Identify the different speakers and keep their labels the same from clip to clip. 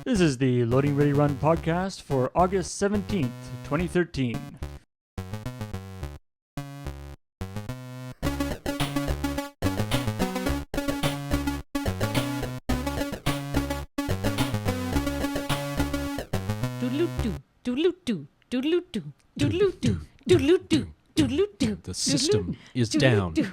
Speaker 1: This is the Loading Ready Run podcast for August 17th, 2013.
Speaker 2: The system is down. The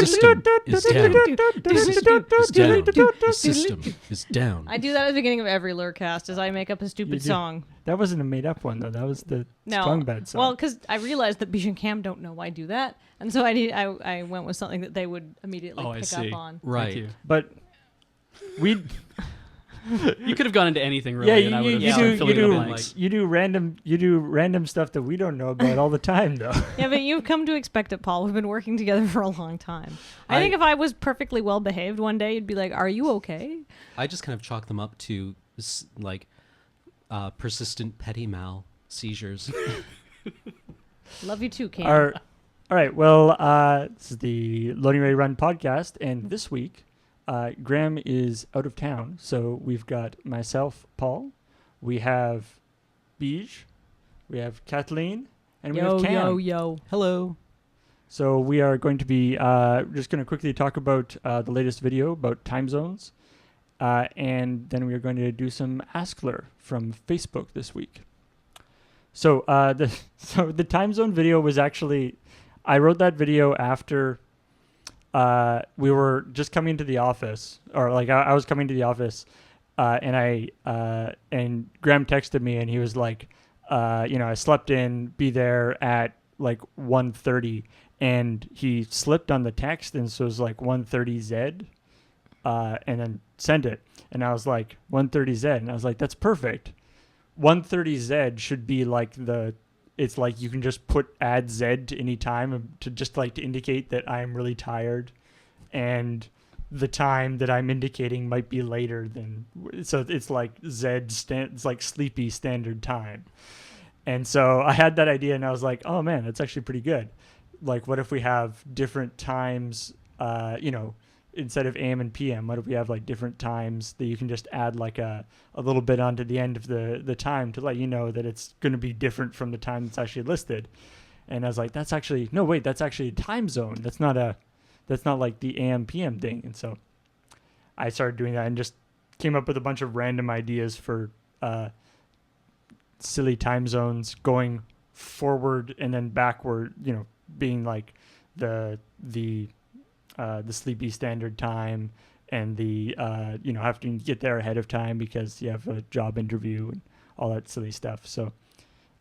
Speaker 2: system is down. The system is down. The system is down.
Speaker 3: I do that at the beginning of every LRRcast as I make up a stupid song.
Speaker 1: That wasn't a made-up one, though. That was the Strong Bad song.
Speaker 3: Well, because I realized that Beej and Cam don't know I do that, and so I went with something that they would immediately pick up on.
Speaker 2: Right.
Speaker 1: But we...
Speaker 4: You could have gone into anything, really.
Speaker 1: Yeah,
Speaker 4: and I would
Speaker 1: you
Speaker 4: have
Speaker 1: do random stuff that we don't know about all the time, though.
Speaker 3: Yeah, but you've come to expect it, Paul. We've been working together for a long time. I think if I was perfectly well behaved one day, you'd be like, "Are you okay?"
Speaker 2: I just kind of chalk them up to persistent petty mal seizures.
Speaker 3: Love you too, Cam.
Speaker 1: All right. Well, this is the Loading Ready Run podcast, and this week. Graham is out of town, so we've got myself, Paul, we have Beej, we have Kathleen, and we have Cam.
Speaker 3: Yo.
Speaker 2: Hello.
Speaker 1: So we are going to be just going to quickly talk about the latest video about time zones, and then we are going to do some Askler from Facebook this week. So the time zone video was actually, I wrote that video after... we were just coming to the office, or I was coming to the office, and Graham texted me, and he was like, I slept in, be there at 1:30, and he slipped on the text, and so it was 1:30Z, and then sent it, and I was like 1:30Z, and I was like, that's perfect. 1:30Z should be it's you can just add Z to any time to just to indicate that I'm really tired, and the time that I'm indicating might be later than, so it's it's sleepy standard time. And so I had that idea, and I was like, oh man, that's actually pretty good. What if we have different times, instead of AM and PM, what if we have different times that you can just add a little bit onto the end of the time to let you know that it's going to be different from the time that's actually listed. And I was like, that's actually a time zone. That's not the AM PM thing. And so I started doing that and just came up with a bunch of random ideas for silly time zones going forward and then backward, being the sleepy standard time, and the have to get there ahead of time because you have a job interview and all that silly stuff. So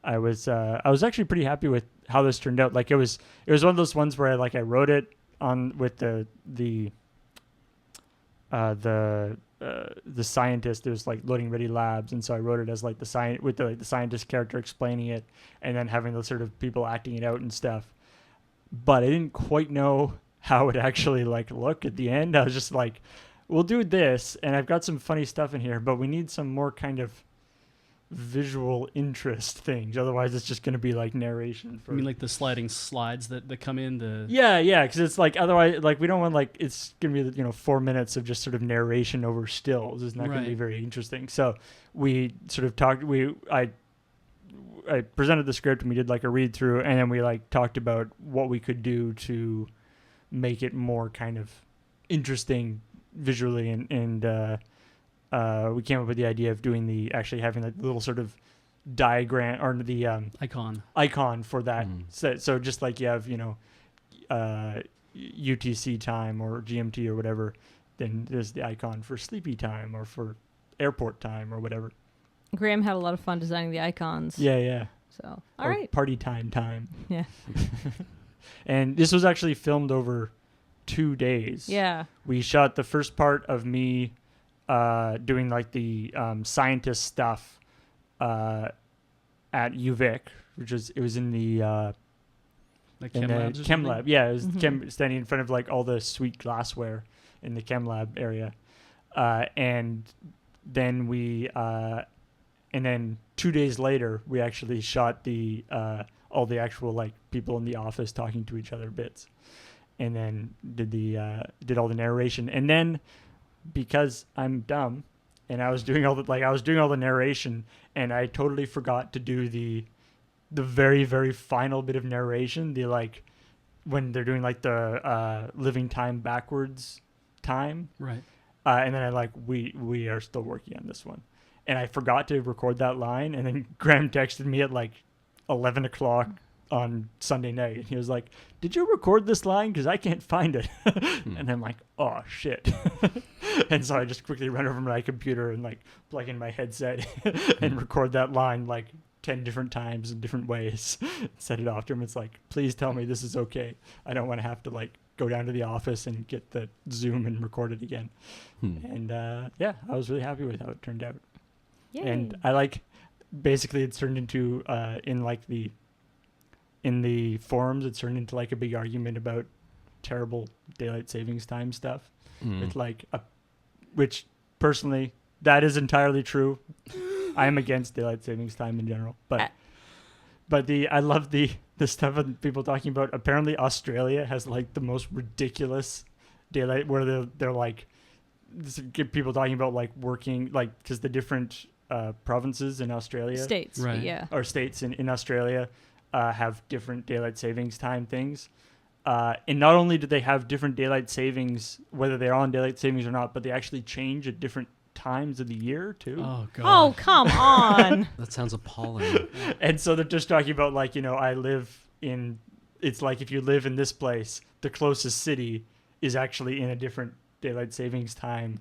Speaker 1: I was actually pretty happy with how this turned out. It was one of those ones where I wrote it on with the scientist. It was Loading Ready Labs, and so I wrote it as the scientist character explaining it, and then having those sort of people acting it out and stuff. But I didn't quite know how it actually look at the end. I was just we'll do this, and I've got some funny stuff in here, but we need some more kind of visual interest things. Otherwise it's just going to be narration for...
Speaker 4: I mean the sliding slides that come in the...
Speaker 1: Yeah, because it's otherwise we don't want it's going to be 4 minutes of just sort of narration over stills. It's not going to be very interesting. So we sort of talked, I presented the script, and we did a read through, and then we talked about what we could do to make it more kind of interesting visually, and we came up with the idea of having the little sort of diagram, or the icon for that. So just you have UTC time or GMT or whatever, then there's the icon for sleepy time or for airport time or whatever.
Speaker 3: Graham had a lot of fun designing the icons.
Speaker 1: Yeah.
Speaker 3: So all right,
Speaker 1: party time.
Speaker 3: Yeah.
Speaker 1: And this was actually filmed over 2 days.
Speaker 3: Yeah. We
Speaker 1: shot the first part of me doing the scientist stuff at UVic, which was in the chem lab. Yeah, it was standing in front of all the sweet glassware in the chem lab area. And then and then 2 days later, we actually shot all the actual people in the office talking to each other bits, and then did all the narration. And then because I'm dumb, and I was doing all the narration, and I totally forgot to do the very, very final bit of narration, the like when they're doing like the living time backwards time.
Speaker 4: Right.
Speaker 1: And then I like, we are still working on this one. And I forgot to record that line. And then Graham texted me at like 11 o'clock on Sunday night. And he was like, did you record this line? Because I can't find it. And I'm like, oh, shit. And so I just quickly run over my computer and like plug in my headset and record that line like 10 different times in different ways. Send it off to him. It's like, please tell me this is okay. I don't want to have to like go down to the office and get the Zoom and record it again. And yeah, I was really happy with how it turned out.
Speaker 3: Yay.
Speaker 1: And I like, basically it's turned into in the forums, it's turned into like a big argument about terrible daylight savings time stuff. With like which personally, that is entirely true. I am against daylight savings time in general, but I love the stuff of people talking about. Apparently, Australia has like the most ridiculous daylight, where they're like, get people talking about like working like, because the different provinces in Australia,
Speaker 3: States,
Speaker 4: Right.
Speaker 3: yeah.
Speaker 1: or states in Australia have different daylight savings time things. And not only do they have different daylight savings, whether they're on daylight savings or not, but they actually change at different times of the year too.
Speaker 4: Oh god.
Speaker 3: Oh, come on.
Speaker 2: That sounds appalling.
Speaker 1: And so they're just talking about like, I live in, it's like if you live in this place, the closest city is actually in a different daylight savings time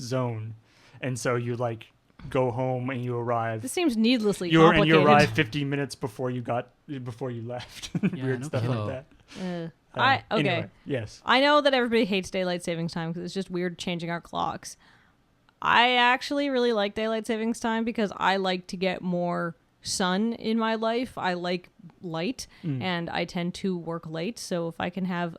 Speaker 1: zone. And so you like go home and you arrive.
Speaker 3: This seems needlessly
Speaker 1: You
Speaker 3: complicated.
Speaker 1: arrive 15 minutes before you left.
Speaker 4: Yeah,
Speaker 1: Weird
Speaker 4: no
Speaker 1: stuff
Speaker 2: kidding.
Speaker 1: like that.
Speaker 3: Okay.
Speaker 1: Anyway, yes.
Speaker 3: I know that everybody hates daylight savings time because it's just weird changing our clocks. I actually really like daylight savings time because I like to get more sun in my life. I like light, and I tend to work late. So if I can have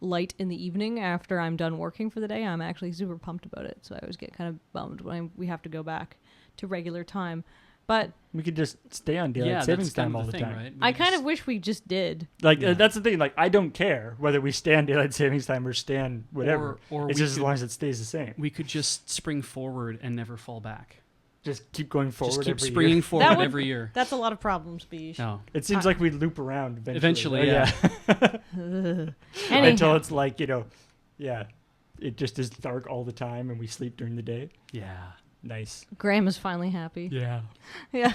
Speaker 3: light in the evening after I'm done working for the day, I'm actually super pumped about it. So I always get kind of bummed when we have to go back to regular time. But
Speaker 1: We could just stay on daylight savings
Speaker 4: that's kind
Speaker 1: time
Speaker 4: of
Speaker 1: all the
Speaker 4: thing,
Speaker 1: time.
Speaker 4: right? We
Speaker 3: I
Speaker 4: could
Speaker 3: kind
Speaker 4: just-
Speaker 3: of wish we just did.
Speaker 1: Like
Speaker 4: Yeah.
Speaker 1: that's the thing. Like I don't care whether we stay on daylight savings time or stay on whatever.
Speaker 4: Or
Speaker 1: It's
Speaker 4: we
Speaker 1: just as
Speaker 4: could-
Speaker 1: long as it stays the same.
Speaker 4: we could just spring forward and never fall back.
Speaker 1: Just keep going forward.
Speaker 4: Just keep
Speaker 1: every
Speaker 4: springing
Speaker 1: year.
Speaker 4: forward
Speaker 3: would-
Speaker 4: every year.
Speaker 3: That's a lot of problems, Beej.
Speaker 4: No.
Speaker 1: It seems like we loop around
Speaker 4: Eventually,
Speaker 1: right?
Speaker 4: yeah.
Speaker 3: Anyhow.
Speaker 1: Until it's like it just is dark all the time and we sleep during the day.
Speaker 4: Yeah.
Speaker 1: Nice.
Speaker 3: Graham is finally happy.
Speaker 1: Yeah.
Speaker 3: Yeah.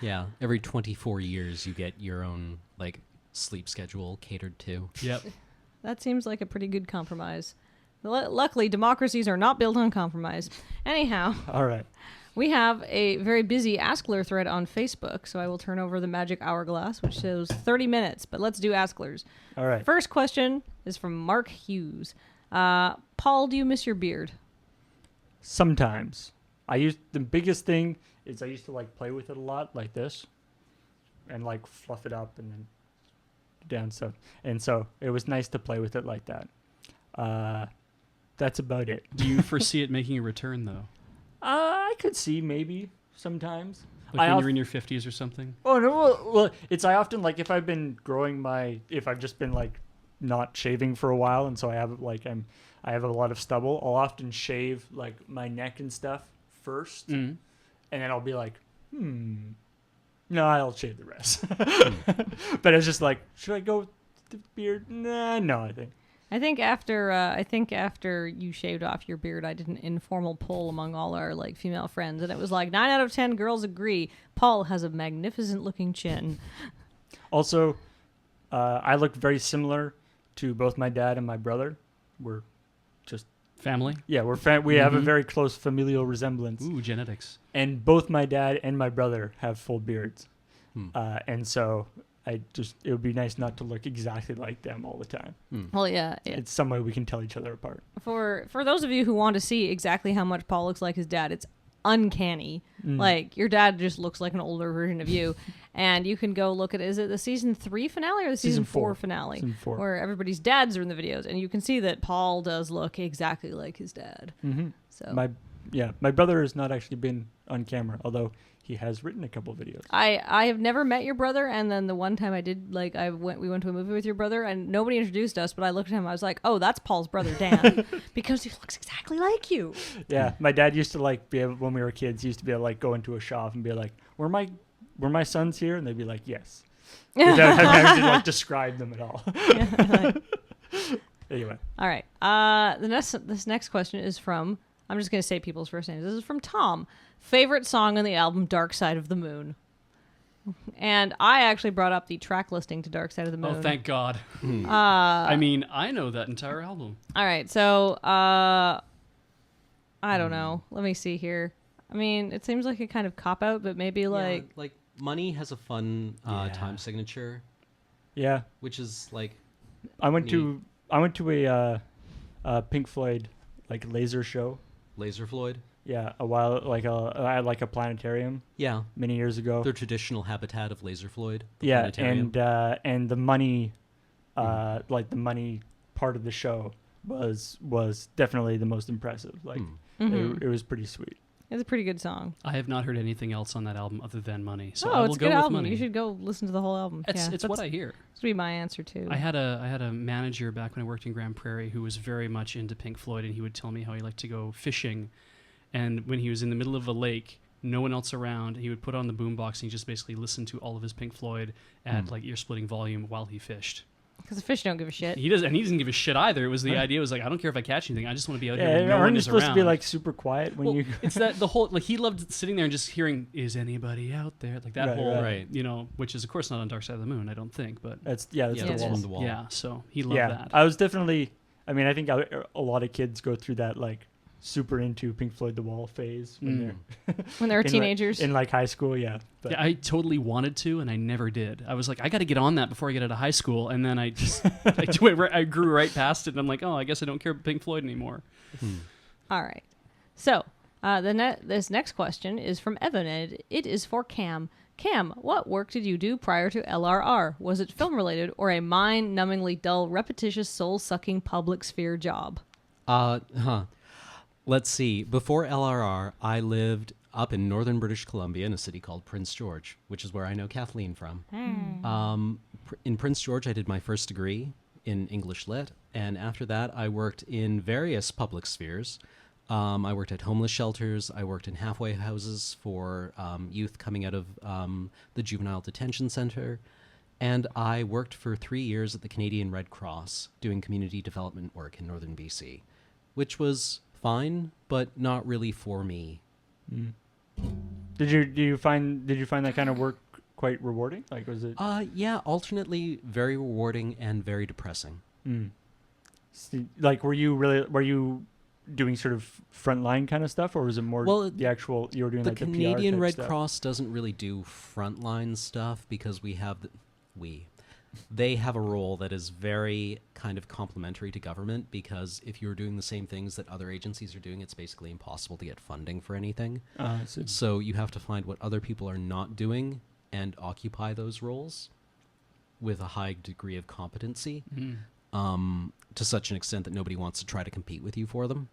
Speaker 2: Yeah, every 24 years you get your own like sleep schedule catered to.
Speaker 4: Yep.
Speaker 3: That seems like a pretty good compromise. Luckily, democracies are not built on compromise. Anyhow,
Speaker 1: All right.
Speaker 3: we have a very busy Askler thread on Facebook, so I will turn over the magic hourglass, which shows 30 minutes, but let's do Asklers.
Speaker 1: All right.
Speaker 3: First question is from Mark Hughes. Paul, do you miss your beard?
Speaker 1: Sometimes the biggest thing is I used to like play with it a lot like this and like fluff it up and then down stuff. And so it was nice to play with it like that. That's about it.
Speaker 4: Do you foresee it making a return though?
Speaker 1: I could see maybe sometimes.
Speaker 4: Like when you're in your 50s or something?
Speaker 1: Oh no! Well, I often like if I've been if I've just been like not shaving for a while, and so I have I have a lot of stubble. I'll often shave like my neck and stuff first, and then I'll be like, no, I'll shave the rest. But it's just like, should I go with the beard? Nah, no,
Speaker 3: I think after you shaved off your beard, I did an informal poll among all our like female friends, and it was like 9 out of 10 girls agree Paul has a magnificent looking chin.
Speaker 1: Also, I look very similar to both my dad and my brother. We're just
Speaker 4: Family?
Speaker 1: we have a very close familial resemblance.
Speaker 4: Ooh, genetics.
Speaker 1: And both my dad and my brother have full beards. And so it would be nice not to look exactly like them all the time.
Speaker 3: Well, yeah.
Speaker 1: It's some way we can tell each other apart.
Speaker 3: For those of you who want to see exactly how much Paul looks like his dad, it's uncanny. Like your dad just looks like an older version of you. And you can go look at, is it the season 3 finale or the season 4 finale?
Speaker 1: Season 4.
Speaker 3: Where everybody's dads are in the videos, and you can see that Paul does look exactly like his dad. So
Speaker 1: Yeah, my brother has not actually been on camera, although he has written a couple videos.
Speaker 3: I have never met your brother, and then the one time I did, like, we went to a movie with your brother, and nobody introduced us, but I looked at him, I was like, oh, that's Paul's brother, Dan, because he looks exactly like you.
Speaker 1: Yeah, my dad used to like be able, when we were kids, he used to be able to like go into a shop and be like, were my sons here? And they'd be like, yes. Without having to like describe them at all. Anyway.
Speaker 3: All right. This next question is from, I'm just going to say people's first names. This is from Tom. Favorite song on the album Dark Side of the Moon. And I actually brought up the track listing to Dark Side of the Moon.
Speaker 4: Oh, thank God. I mean, I know that entire album.
Speaker 3: All right. So, I don't know. Let me see here. I mean, it seems like a kind of cop-out, but maybe like...
Speaker 2: Yeah, like Money has a fun time signature.
Speaker 1: Yeah.
Speaker 2: Which is like...
Speaker 1: I went to a Pink Floyd like laser show.
Speaker 2: Laser Floyd?
Speaker 1: Yeah, a while I had like a planetarium.
Speaker 2: Yeah,
Speaker 1: many years ago.
Speaker 2: Their traditional habitat of Laser Floyd.
Speaker 1: Yeah, and the money, like the money part of the show was definitely the most impressive. Like it was pretty sweet.
Speaker 3: It's a pretty good song.
Speaker 4: I have not heard anything else on that album other than Money, so I
Speaker 3: Oh,
Speaker 4: will
Speaker 3: it's a
Speaker 4: go
Speaker 3: good
Speaker 4: with
Speaker 3: album.
Speaker 4: Money.
Speaker 3: You should go listen to the whole album.
Speaker 4: It's what I hear.
Speaker 3: This would be my answer too.
Speaker 4: I had a manager back when I worked in Grand Prairie who was very much into Pink Floyd, and he would tell me how he liked to go fishing, and when he was in the middle of a lake, no one else around, he would put on the boombox and he just basically listened to all of his Pink Floyd at like ear-splitting volume while he fished.
Speaker 3: Because the fish don't give a shit.
Speaker 4: He doesn't give a shit either. It was the idea was like, I don't care if I catch anything. I just want to be out here
Speaker 1: Yeah,
Speaker 4: when no
Speaker 1: aren't
Speaker 4: one
Speaker 1: you
Speaker 4: is
Speaker 1: supposed
Speaker 4: around.
Speaker 1: to be like super quiet when you?
Speaker 4: It's that the whole like he loved sitting there and just hearing, is anybody out there? Like that whole
Speaker 2: right.
Speaker 4: you know, which is of course not on Dark Side of the Moon, I don't think, but
Speaker 1: That's
Speaker 3: Yeah,
Speaker 1: the
Speaker 3: it
Speaker 1: wall.
Speaker 3: is.
Speaker 2: the wall.
Speaker 4: yeah. So he loved
Speaker 1: Yeah,
Speaker 4: that.
Speaker 1: I was definitely. I mean, I think a lot of kids go through that like super into Pink Floyd The Wall phase when they're
Speaker 3: When they were
Speaker 1: in, like-
Speaker 3: teenagers.
Speaker 1: in like high school. Yeah, but
Speaker 4: Yeah, I totally wanted to, and I never did. I was like, I got to get on that before I get out of high school, and then I just I grew right past it, and I'm like, oh, I guess I don't care about Pink Floyd anymore.
Speaker 3: All right. So, this next question is from Evan, and it is for Cam. Cam, what work did you do prior to LRR? Was it film-related or a mind-numbingly dull, repetitious, soul-sucking public sphere job?
Speaker 2: Let's see. Before LRR, I lived up in northern British Columbia in a city called Prince George, which is where I know Kathleen from. In Prince George, I did my first degree in English Lit, and after that, I worked in various public spheres. I worked at homeless shelters. I worked in halfway houses for youth coming out of the Juvenile Detention Center. And I worked for 3 years at the Canadian Red Cross doing community development work in northern BC, which was fine, but not really for me.
Speaker 1: did you find that kind of work quite rewarding? Like, was it?
Speaker 2: Yeah, alternately very rewarding and very depressing.
Speaker 1: Like, were you doing sort of frontline kind of stuff, or was it more the actual you were doing
Speaker 2: The
Speaker 1: like the
Speaker 2: Canadian
Speaker 1: PR type
Speaker 2: Red
Speaker 1: stuff?
Speaker 2: Cross doesn't really do frontline stuff because they have a role that is very kind of complementary to government, because if you're doing the same things that other agencies are doing, it's basically impossible to get funding for anything. So you have to find what other people are not doing and occupy those roles with a high degree of competency, to such an extent that nobody wants to try to compete with you for them.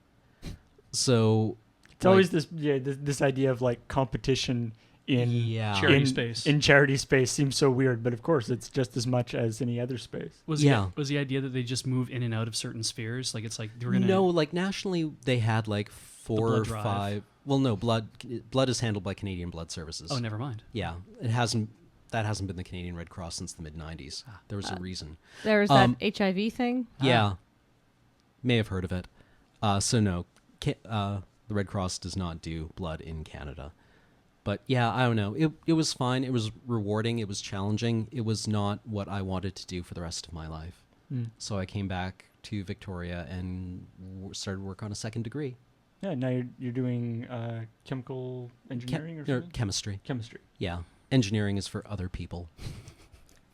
Speaker 2: So
Speaker 1: it's always this idea of like competition in
Speaker 4: Charity space.
Speaker 1: In charity space seems so weird, but of course it's just as much as any other space.
Speaker 4: Was the idea that they just move in and out of certain spheres? Like it's like we're gonna
Speaker 2: No, like nationally they had like 4
Speaker 4: blood
Speaker 2: or
Speaker 4: drive.
Speaker 2: 5. Well, no, blood is handled by Canadian Blood Services.
Speaker 4: Oh, never mind.
Speaker 2: Yeah, that hasn't been the Canadian Red Cross since the mid-90s. There was a reason.
Speaker 3: There was that HIV thing.
Speaker 2: Yeah, may have heard of it. So no, the Red Cross does not do blood in Canada. But yeah, I don't know. It was fine. It was rewarding. It was challenging. It was not what I wanted to do for the rest of my life. So I came back to Victoria and started work on a second degree.
Speaker 1: Yeah, now you're doing chemical engineering or something?
Speaker 2: Chemistry.
Speaker 1: Chemistry.
Speaker 2: Yeah, engineering is for other people.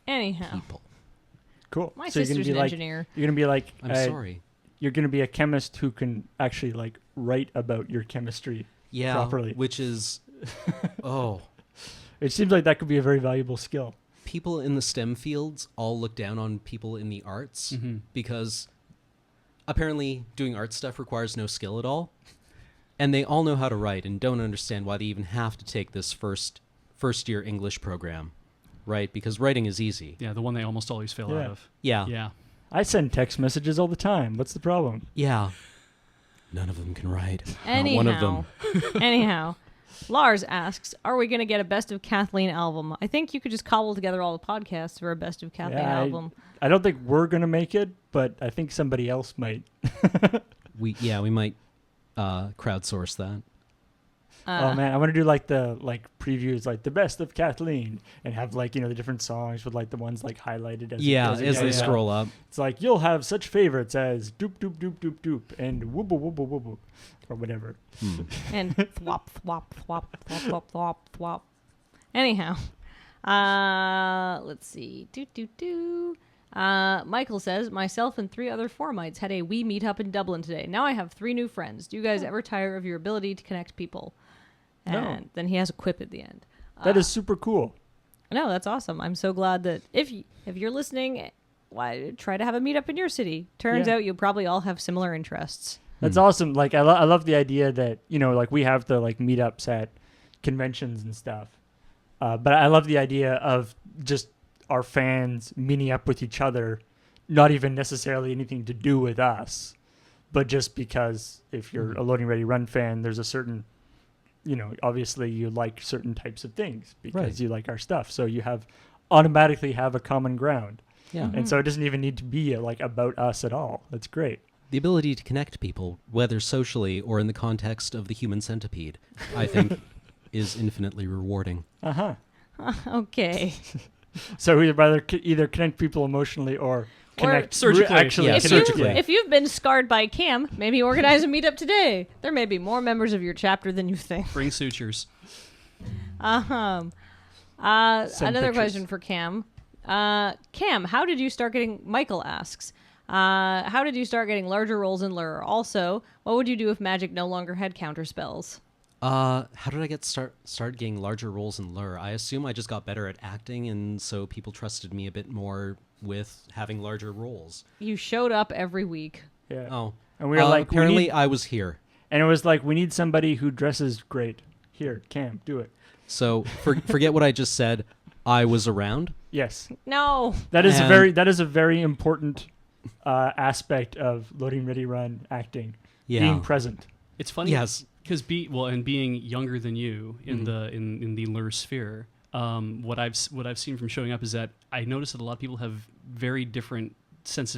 Speaker 3: Anyhow,
Speaker 2: People.
Speaker 1: Cool.
Speaker 3: my
Speaker 1: So you're gonna
Speaker 3: sister's
Speaker 1: be
Speaker 3: an
Speaker 1: like,
Speaker 3: engineer.
Speaker 1: You're gonna be like,
Speaker 2: I'm sorry.
Speaker 1: You're gonna be a chemist who can actually like write about your chemistry.
Speaker 2: Yeah,
Speaker 1: properly.
Speaker 2: which is,
Speaker 1: It seems like that could be a very valuable skill.
Speaker 2: people in the STEM fields all look down on people in the arts because apparently doing art stuff requires no skill at all. And they all know how to write and don't understand why they even have to take this first year English program, right? Because writing is easy.
Speaker 4: Yeah, the one they almost always fail
Speaker 1: Yeah.
Speaker 4: out of.
Speaker 2: Yeah.
Speaker 4: Yeah.
Speaker 1: I send text messages all the time. What's the problem?
Speaker 2: Yeah. None of them can write.
Speaker 3: Anyhow,
Speaker 2: Not one of them.
Speaker 3: anyhow, Lars asks, "Are we going to get a Best of Kathleen album?" I think you could just cobble together all the podcasts for a Best of Kathleen
Speaker 1: Yeah,
Speaker 3: album.
Speaker 1: I don't think we're going to make it, but I think somebody else might.
Speaker 2: We might crowdsource that.
Speaker 1: Oh man, I want to do like the previews, like the Best of Kathleen, and have like the different songs with like the ones like highlighted as
Speaker 2: As
Speaker 1: it
Speaker 2: they
Speaker 1: goes
Speaker 2: scroll
Speaker 1: up.
Speaker 2: up.
Speaker 1: It's like you'll have such favorites as doop doop doop doop doop and wooble wooble wooble or whatever.
Speaker 3: And thwop, thwop, thwop, thwop, thwop, thwop, thwop. Anyhow, let's see. Michael says, myself and 3 other Formites had a wee meetup in Dublin today. Now I have 3 new friends. Do you guys ever tire of your ability to connect people?
Speaker 1: No.
Speaker 3: And then he has a quip at the end.
Speaker 1: That is super cool.
Speaker 3: No, that's awesome. I'm so glad that if you're listening, why try to have a meetup in your city. Turns
Speaker 1: Yeah.
Speaker 3: out you probably all have similar interests.
Speaker 1: That's awesome. Like I love the idea that like we have the like meetups at conventions and stuff, but I love the idea of just our fans meeting up with each other, not even necessarily anything to do with us, but just because if you're a Loading Ready Run fan, there's a certain, obviously you like certain types of things because you like our stuff, so you automatically have a common ground.
Speaker 2: Yeah.
Speaker 1: And so it doesn't even need to be like about us at all. That's great.
Speaker 2: The ability to connect people, whether socially or in the context of the human centipede, I think is infinitely rewarding.
Speaker 1: Uh-huh.
Speaker 3: Okay.
Speaker 1: So we'd rather either connect people emotionally or connect
Speaker 4: surgically.
Speaker 1: actually.
Speaker 2: Yeah,
Speaker 3: If,
Speaker 1: connect
Speaker 2: surgically.
Speaker 3: if you've been scarred by Cam, maybe organize a meetup today. There may be more members of your chapter than you think.
Speaker 4: Bring sutures.
Speaker 1: Send
Speaker 3: Another
Speaker 1: pictures.
Speaker 3: question for Cam. Cam, how did you start getting... Michael asks, how did you start getting larger rolls in LRRR? Also, what would you do if magic no longer had counter spells?
Speaker 2: How did I start getting larger roles in LRRR? I assume I just got better at acting, and so people trusted me a bit more with having larger roles.
Speaker 3: You showed up every week.
Speaker 1: Yeah.
Speaker 2: Oh.
Speaker 1: And we were like,
Speaker 2: apparently I was here.
Speaker 1: and it was like, we need somebody who dresses great. Here, Cam, do it.
Speaker 2: So forget what I just said. I was around.
Speaker 1: Yes.
Speaker 3: No.
Speaker 1: That is
Speaker 2: And-
Speaker 1: that is a very important aspect of Loading Ready Run acting.
Speaker 2: Yeah.
Speaker 1: Being present.
Speaker 4: It's funny.
Speaker 2: Yes.
Speaker 4: Because and being younger than you in the in the LRRR sphere, what I've seen from showing up is that I noticed that a lot of people have very different senses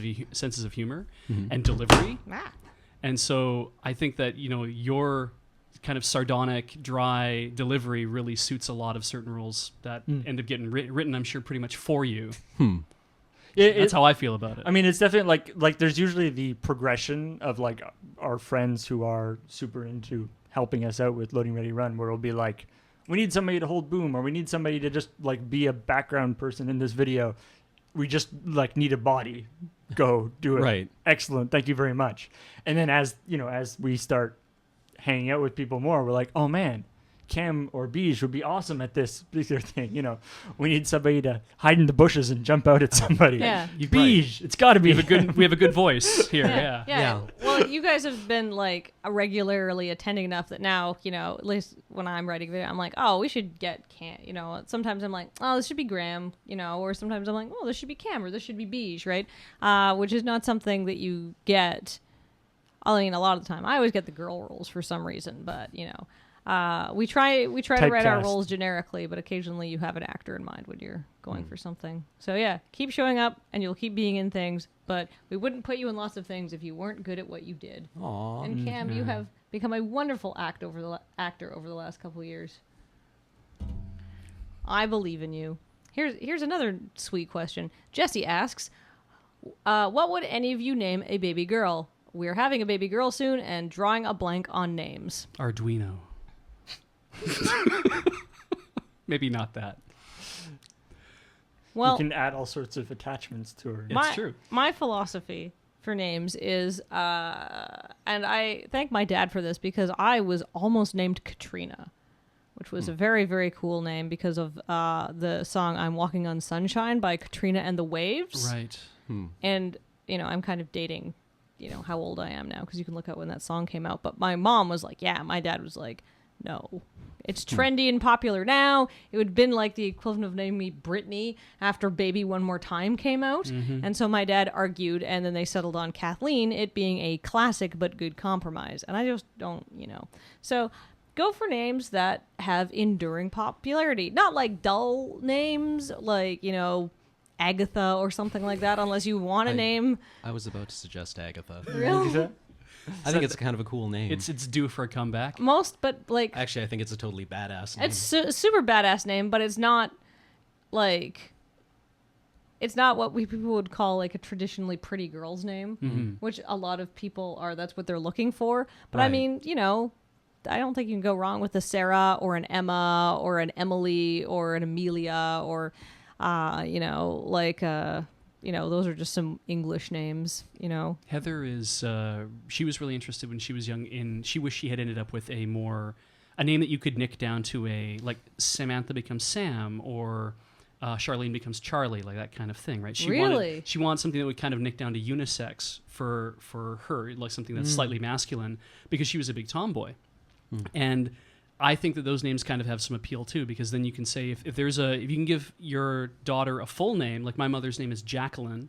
Speaker 4: of humor and delivery, and so I think that your kind of sardonic, dry delivery really suits a lot of certain roles that end up getting written. I'm sure pretty much for you. That's how I feel about it.
Speaker 1: I mean, it's definitely like there's usually the progression of like our friends who are super into helping us out with Loading Ready Run, where it'll be like, we need somebody to hold boom, or we need somebody to just like be a background person in this video. We just like need a body. Go do it.
Speaker 2: Right.
Speaker 1: Excellent. Thank you very much. And then as we start hanging out with people more, we're like, oh man, Cam or Beej would be awesome at this particular thing. We need somebody to hide in the bushes and jump out at somebody.
Speaker 3: Yeah.
Speaker 1: Beej, it's got to be.
Speaker 4: we have a good voice here. Yeah.
Speaker 2: Yeah.
Speaker 3: Well, you guys have been like regularly attending enough that now, at least when I'm writing video, I'm like, oh, we should get Cam. Sometimes I'm like, oh, this should be Graham. Or sometimes I'm like, oh, this should be Cam or this should be Beej, right? Which is not something that you get. I mean, a lot of the time, I always get the girl roles for some reason, but we try to write our
Speaker 1: Typecast.
Speaker 3: roles generically, but occasionally you have an actor in mind when you're going for something. So yeah, keep showing up and you'll keep being in things, but we wouldn't put you in lots of things if you weren't good at what you did.
Speaker 2: Aww.
Speaker 3: And Cam, you have become a wonderful actor over the last couple of years. I believe in you. Here's another sweet question. Jesse asks, what would any of you name a baby girl? We're having a baby girl soon and drawing a blank on names.
Speaker 4: Arduino. Maybe not that.
Speaker 3: Well,
Speaker 1: You can add all sorts of attachments to her.
Speaker 4: It's true.
Speaker 3: My philosophy for names is, and I thank my dad for this because I was almost named Katrina, which was a very, very cool name because of the song I'm Walking on Sunshine by Katrina and the Waves.
Speaker 4: Right.
Speaker 3: And, I'm kind of dating, how old I am now, because you can look up when that song came out. But my mom was like, yeah. My dad was like, no. It's trendy and popular now. It would have been like the equivalent of naming me Britney after Baby One More Time came out.
Speaker 4: Mm-hmm.
Speaker 3: And so my dad argued, and then they settled on Kathleen, it being a classic but good compromise. And I just don't, So go for names that have enduring popularity. Not like dull names, like, Agatha or something like that, unless you want a name.
Speaker 2: I was about to suggest Agatha.
Speaker 3: Really?
Speaker 2: I think it's kind of a cool name.
Speaker 4: It's due for a comeback.
Speaker 3: But like...
Speaker 2: Actually, I think it's a totally badass name.
Speaker 3: It's a super badass name, but it's not like... It's not what people would call like a traditionally pretty girl's name,
Speaker 4: Mm-hmm.
Speaker 3: which a lot of people are. That's what they're looking for. But I
Speaker 2: Right.
Speaker 3: mean, I don't think you can go wrong with a Sarah or an Emma or an Emily or an Amelia or, those are just some English names,
Speaker 4: Heather is, she was really interested when she was young she wished she had ended up with a name that you could nick down to like Samantha becomes Sam or Charlene becomes Charlie, like that kind of thing, right?
Speaker 3: Really?
Speaker 4: She wanted something that would kind of nick down to unisex for her, like something that's slightly masculine, because she was a big tomboy. And I think that those names kind of have some appeal too, because then you can say if you can give your daughter a full name, like my mother's name is Jacqueline,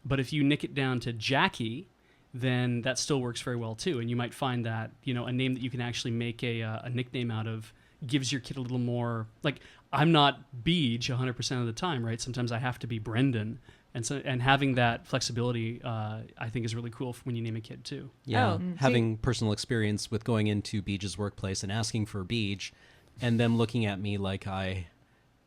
Speaker 4: but if you nick it down to Jackie, then that still works very well too. And you might find that, a name that you can actually make a nickname out of gives your kid a little more, like, I'm not Beej 100% of the time, right? Sometimes I have to be Brendan. And having that flexibility, I think, is really cool when you name a kid too.
Speaker 2: Yeah,
Speaker 3: Oh,
Speaker 2: having personal experience with going into Beej's workplace and asking for Beej, and them looking at me like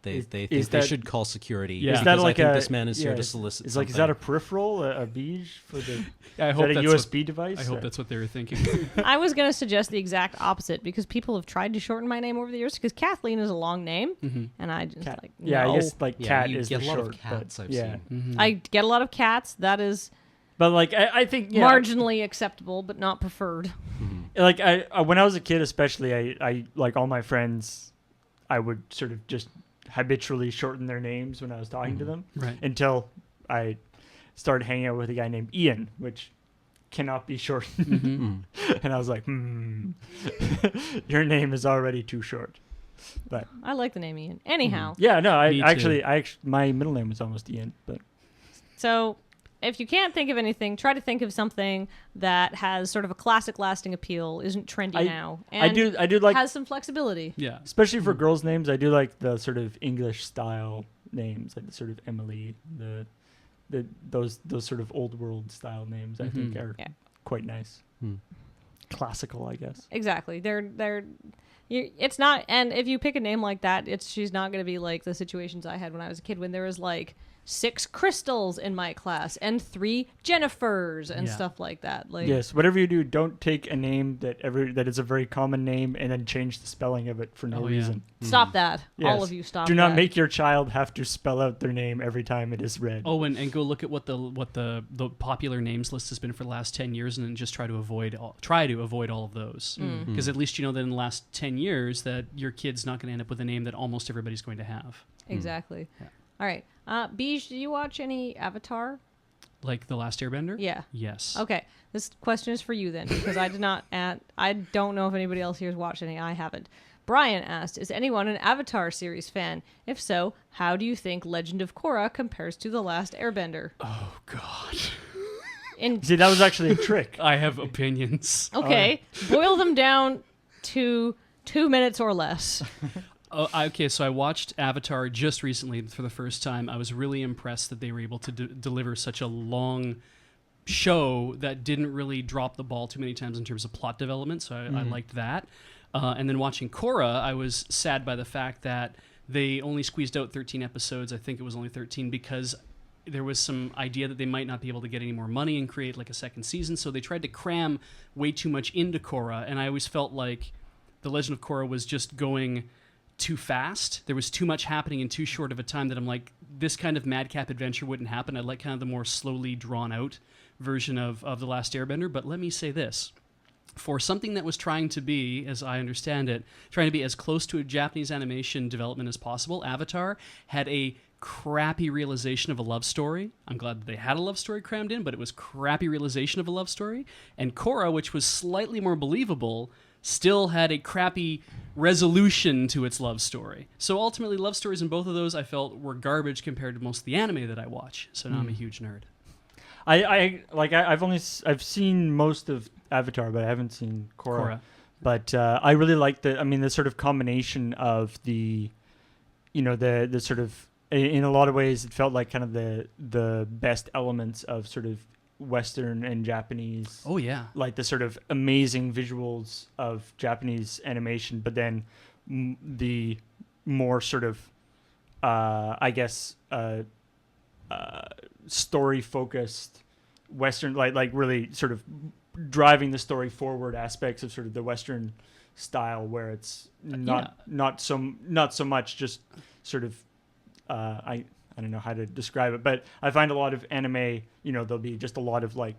Speaker 2: they think they should call security.
Speaker 4: Yeah. Is
Speaker 2: because
Speaker 1: that like
Speaker 2: I think
Speaker 1: a-
Speaker 2: this man is here
Speaker 1: yeah,
Speaker 2: to
Speaker 1: is-
Speaker 2: solicit.
Speaker 1: Is that a peripheral, a Beej for the?
Speaker 4: I
Speaker 1: Is
Speaker 4: hope
Speaker 1: that a
Speaker 4: that's
Speaker 1: USB device?
Speaker 4: I hope
Speaker 1: or-
Speaker 4: that's what they were thinking.
Speaker 3: I was going to suggest the exact opposite, because people have tried to shorten my name over the years, because Kathleen is a long name, and I just
Speaker 1: Cat.
Speaker 3: like,
Speaker 1: Yeah,
Speaker 3: no.
Speaker 1: I guess like
Speaker 2: Yeah,
Speaker 1: cat
Speaker 2: you
Speaker 1: is
Speaker 2: get
Speaker 1: the
Speaker 2: a lot
Speaker 1: short.
Speaker 2: of cats
Speaker 1: but,
Speaker 2: I've
Speaker 1: yeah.
Speaker 2: seen.
Speaker 3: I get a lot of cats. That is
Speaker 1: But like I think
Speaker 3: marginally acceptable, but not preferred.
Speaker 1: like I when I was a kid especially, I like all my friends, I would sort of just habitually shorten their names when I was talking to them,
Speaker 4: Right.
Speaker 1: until I started hanging out with a guy named Ian, which cannot be shortened.
Speaker 4: Mm-hmm.
Speaker 1: And I was like, your name is already too short. But
Speaker 3: I like the name Ian. Anyhow,
Speaker 1: yeah, no,
Speaker 4: Me
Speaker 1: I
Speaker 4: too.
Speaker 1: actually my middle name was almost Ian, but
Speaker 3: so if you can't think of anything, try to think of something that has sort of a classic lasting appeal, isn't trendy now, and
Speaker 1: I do like,
Speaker 3: has some flexibility.
Speaker 4: Yeah.
Speaker 1: especially for girls' names, I do like the sort of English style names, like the sort of Emily, those sort of old world style names. I think are
Speaker 3: Yeah.
Speaker 1: quite nice, classical, I guess.
Speaker 3: Exactly. It's not, and if you pick a name like that, she's not going to be like the situations I had when I was a kid, when there was like 6 Crystals in my class and 3 Jennifers and
Speaker 4: Yeah.
Speaker 3: stuff like that. Like,
Speaker 1: Yes, whatever you do, don't take a name that is a very common name and then change the spelling of it for no
Speaker 4: Oh, yeah.
Speaker 1: reason.
Speaker 3: stop that. All
Speaker 1: Yes.
Speaker 3: of you stop.
Speaker 1: Do not
Speaker 3: that.
Speaker 1: make your child have to spell out their name every time it is read.
Speaker 4: Oh, and go look at what the popular names list has been for the last 10 years, and then just try to avoid all of those. Because at least you know that in the last 10 years that your kid's not going to end up with a name that almost everybody's going to have.
Speaker 3: Exactly.
Speaker 4: Yeah.
Speaker 3: All right. Beej, do you watch any Avatar?
Speaker 4: Like The Last Airbender?
Speaker 3: Yeah.
Speaker 4: Yes.
Speaker 3: Okay. This question is for you then, because I did not. I don't know if anybody else here has watched any. I haven't. Brian asked, "Is anyone an Avatar series fan? If so, how do you think Legend of Korra compares to The Last Airbender?"
Speaker 4: Oh, God.
Speaker 1: See, that was actually a trick.
Speaker 4: I have opinions.
Speaker 3: Okay, boil them down to 2 minutes or less.
Speaker 4: Okay, so I watched Avatar just recently for the first time. I was really impressed that they were able to deliver such a long show that didn't really drop the ball too many times in terms of plot development, so I liked that. And then watching Korra, I was sad by the fact that they only squeezed out 13 episodes. I think it was only 13 because there was some idea that they might not be able to get any more money and create like a second season, so they tried to cram way too much into Korra, and I always felt like The Legend of Korra was just going too fast. There was too much happening in too short of a time that I'm like, this kind of madcap adventure wouldn't happen. I'd like kind of the more slowly drawn out version of The Last Airbender. But let me say this. for something that was trying to be, as I understand it, trying to be as close to a Japanese animation development as possible, Avatar had a crappy realization of a love story. I'm glad that they had a love story crammed in, but it was crappy realization of a love story. And Korra, which was slightly more believable, still had a crappy resolution to its love story. So ultimately, love stories in both of those I felt were garbage compared to most of the anime that I watch. So now I'm a huge nerd.
Speaker 1: I've seen most of Avatar, but I haven't seen Korra. But I really like the sort of combination of the sort of, in a lot of ways, it felt like kind of the best elements of sort of Western and Japanese.
Speaker 4: Oh yeah,
Speaker 1: like the sort of amazing visuals of Japanese animation, but then the more sort of, story focused Western, like really sort of driving the story forward aspects of sort of the Western style, where it's not so much just sort of I don't know how to describe it, but I find a lot of anime, there'll be just a lot of like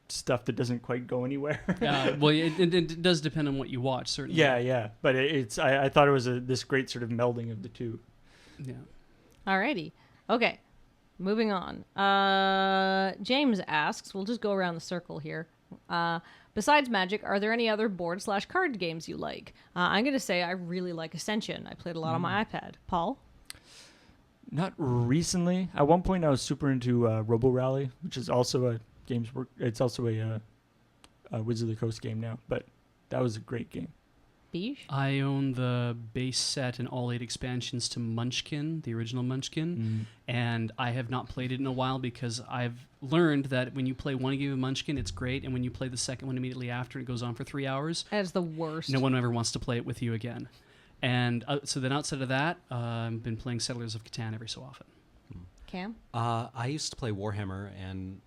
Speaker 1: stuff that doesn't quite go anywhere.
Speaker 4: Well, it does depend on what you watch, certainly.
Speaker 1: Yeah. But I thought it was this great sort of melding of the two.
Speaker 4: Yeah.
Speaker 3: Alrighty. Okay. Moving on. James asks, we'll just go around the circle here. Besides Magic, are there any other board/card games you like? I'm going to say I really like Ascension. I played a lot on my iPad. Paul?
Speaker 1: Not recently. At one point, I was super into Robo Rally, which is also a games work. It's also a Wizards of the Coast game now, but that was a great game.
Speaker 3: Beej?
Speaker 4: I own the base set and all 8 expansions to Munchkin, the original Munchkin, and I have not played it in a while because I've learned that when you play one game of Munchkin, it's great, and when you play the second one immediately after, it goes on for 3 hours.
Speaker 3: That is the worst.
Speaker 4: No one ever wants to play it with you again. And so then outside of that, I've been playing Settlers of Catan every so often.
Speaker 3: Cam?
Speaker 2: I used to play Warhammer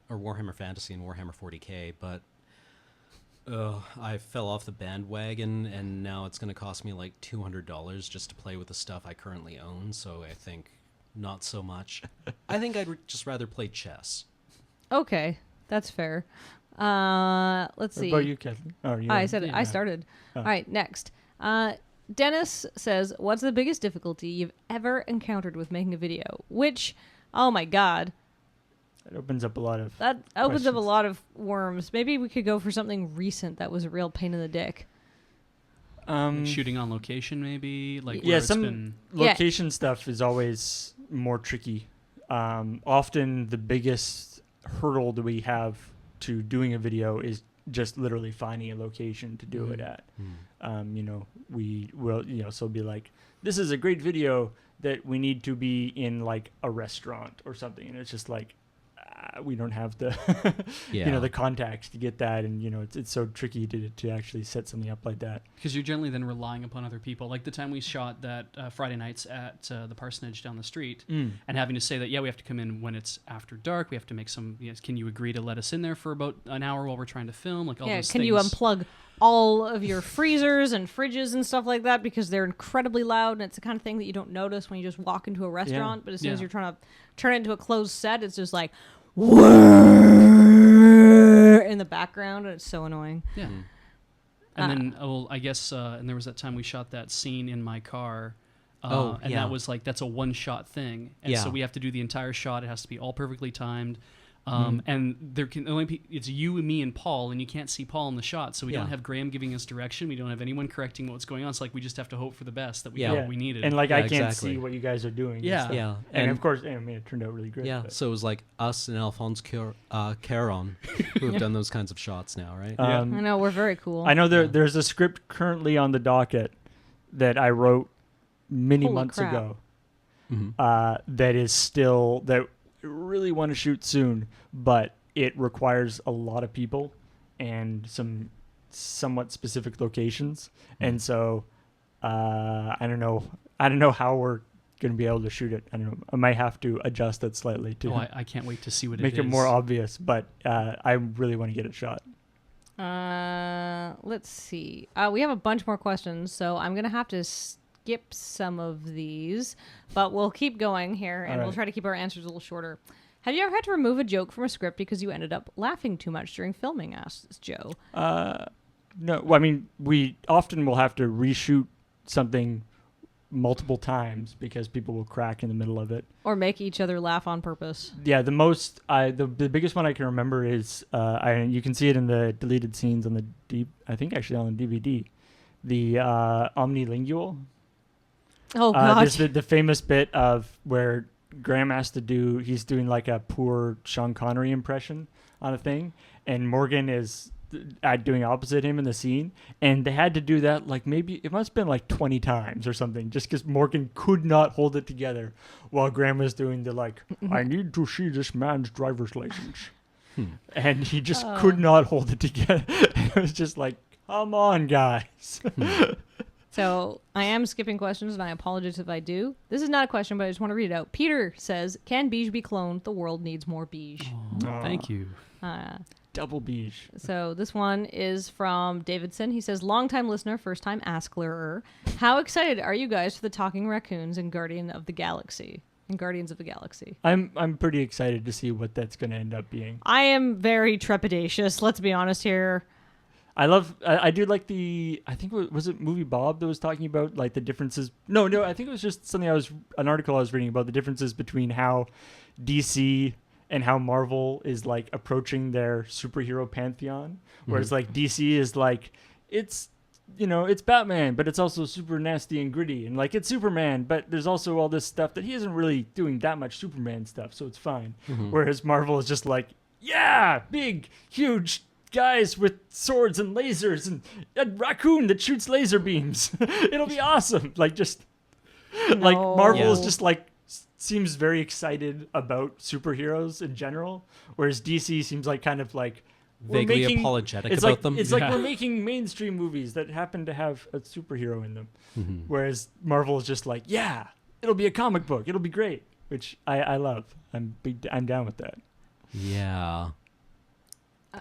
Speaker 2: or Warhammer Fantasy and Warhammer 40K, but I fell off the bandwagon, and now it's going to cost me like $200 just to play with the stuff I currently own, so I think not so much. I think I'd just rather play chess.
Speaker 3: Okay, that's fair. Let's see.
Speaker 1: What about you, Kathleen?
Speaker 3: I said it. I started. All right, next. Dennis says, what's the biggest difficulty you've ever encountered with making a video? Which, oh my God.
Speaker 1: That opens up a lot of
Speaker 3: worms. Maybe we could go for something recent that was a real pain in the dick.
Speaker 4: Like shooting on location, maybe?
Speaker 1: Location stuff is always more tricky. Often the biggest hurdle that we have to doing a video is just literally finding a location to do it at. We will, so be like, this is a great video that we need to be in like a restaurant or something. And it's just like, we don't have the, the contacts to get that. And, it's so tricky to actually set something up like that.
Speaker 4: Because you're generally then relying upon other people. Like the time we shot that Friday nights at the parsonage down the street and having to say that, we have to come in when it's after dark. We have to make some, can you agree to let us in there for about an hour while we're trying to film? Like all those things.
Speaker 3: Can you unplug all of your freezers and fridges and stuff like that because they're incredibly loud, and it's the kind of thing that you don't notice when you just walk into a restaurant. But as soon as you're trying to turn it into a closed set, it's just like in the background, and it's so annoying.
Speaker 4: Yeah. And then, I guess, and there was that time we shot that scene in my car. That was like, that's a one-shot thing. And so we have to do the entire shot. It has to be all perfectly timed. And there can only be, it's you and me and Paul, and you can't see Paul in the shot, so we don't have Graham giving us direction. We don't have anyone correcting what's going on. It's like we just have to hope for the best that we got what we needed.
Speaker 1: And like I can't see what you guys are doing. And of course, it turned out really great.
Speaker 2: Yeah, so it was like us and Alphonse Caron who have done those kinds of shots now, right?
Speaker 3: I know, we're very cool.
Speaker 1: I know there's a script currently on the docket that I wrote many months ago that is still that really want to shoot soon, but it requires a lot of people and some somewhat specific locations, and so I don't know how we're going to be able to shoot it. I don't know. I might have to adjust it slightly to
Speaker 4: I can't wait to see what
Speaker 1: make it more obvious, but I really want to get it shot.
Speaker 3: Let's see. We have a bunch more questions, so I'm going to have to skip some of these, but we'll keep going here, and we'll try to keep our answers a little shorter. Have you ever had to remove a joke from a script because you ended up laughing too much during filming? Asks Joe.
Speaker 1: No, well, I mean, we often will have to reshoot something multiple times because people will crack in the middle of it.
Speaker 3: Or make each other laugh on purpose.
Speaker 1: Yeah, the biggest one I can remember is you can see it in the deleted scenes on I think actually on the DVD, the omnilingual.
Speaker 3: Oh god.
Speaker 1: There's the famous bit of where Graham has to he's doing like a poor Sean Connery impression on a thing, and Morgan is doing opposite him in the scene, and they had to do that like maybe it must have been like 20 times or something, just because Morgan could not hold it together while Graham was doing the like, I need to see this man's driver's license, and he just could not hold it together. It was just like, come on, guys.
Speaker 3: So I am skipping questions, and I apologize if I do. This is not a question, but I just want to read it out. Peter says, "Can Beej be cloned? The world needs more Beej."
Speaker 4: Thank you.
Speaker 1: Double Beej.
Speaker 3: So this one is from Davidson. He says, "Long-time listener, first-time askler. How excited are you guys for the talking raccoons in Guardians of the Galaxy?" I'm
Speaker 1: pretty excited to see what that's going to end up being.
Speaker 3: I am very trepidatious. Let's be honest here.
Speaker 1: I do like I think was it Movie Bob that was talking about like the differences. No, I think it was just something an article I was reading about the differences between how DC and how Marvel is like approaching their superhero pantheon. Whereas like DC is like, it's Batman, but it's also super nasty and gritty, and like it's Superman, but there's also all this stuff that he isn't really doing that much Superman stuff, so it's fine. Whereas Marvel is just like, yeah, big, huge guys with swords and lasers and a raccoon that shoots laser beams. It'll be awesome. Like like Marvel is just like seems very excited about superheroes in general, whereas DC seems like kind of like
Speaker 2: vaguely apologetic about them.
Speaker 1: It's like we're making mainstream movies that happen to have a superhero in them, whereas Marvel is just like, yeah, it'll be a comic book, it'll be great, which I love. I'm down with that.
Speaker 2: Yeah.